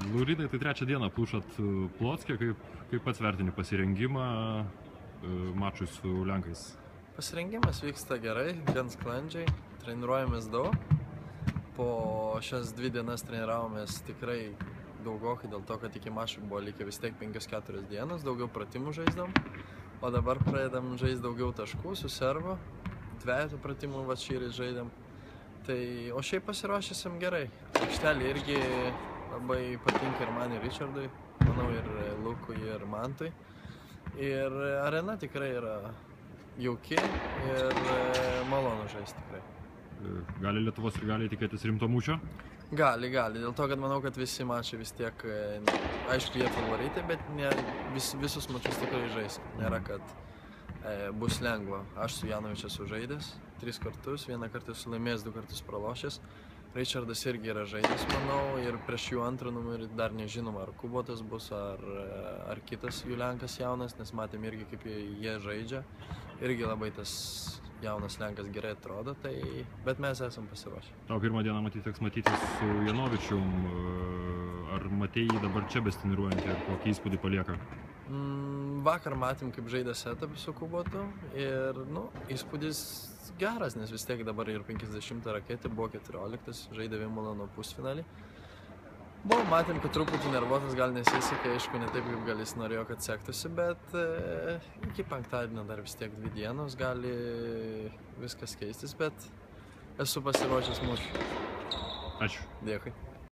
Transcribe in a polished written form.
Laurinai, tai trečią dieną plušat Plocke, kaip pats vertini pasirengimą mačui su Lenkais? Pasirengimas vyksta gerai, gan sklandžiai, treniruojamės daug. Po šias 2 dienas treniravomės tikrai daugokai, dėl to, kad iki mačų buvo likę vis tiek 5-4 dienas, daugiau pratimų žaisdam, o dabar pradedam žaisti daugiau taškų su servu, dvejetų pratimų va šįryt žaidėm. Tai, o šiaip pasiruošėsim gerai. Aikštelė irgi labai patinka ir man, ir Richardui, manau, ir Lukui, ir Mantui. Ir arena tikrai yra jauki ir malonu žaisti tikrai. Gali Lietuvos ir gali tikėtis rimto mūšio? Gali, dėl to, kad manau, kad visi mačai vis tiek, aišku, jie favoritai, bet visus mačus tikrai žais. Nėra, kad bus lengva. Aš su Janovičiu esu žaidęs 3 kartus, 1 kartą esu laimėjęs, 2 kartus pralošęs. Richardas irgi yra žaidęs, manau, ir prieš jų antrą numerį dar nežinom, ar Kubotas bus, ar kitas jų Lenkas jaunas, nes matėm irgi, kaip jie žaidžia. Irgi labai tas jaunas Lenkas gerai atrodo, bet mes esam pasiruošę. Tau pirmą dieną teks matytis su Janovičium. Ar matėjai dabar čia bestiniruojantį ir kokį įspūdį palieka? Vakar matėm, kaip žaidė setupį su Kubotu ir, įspūdis geras, nes vis tiek dabar ir 50 raketė, buvo 14, žaidė Wimbledono pusfinalį. Matėm, kad truputį nervuotas, gal nesisekė, aišku, ne taip, kaip gal jis norėjo, kad sektųsi, bet iki penktadienio dar vis tiek 2 dienos gali viskas keistis, bet esu pasiruošęs mūšiui. Ačiū. Dėkui.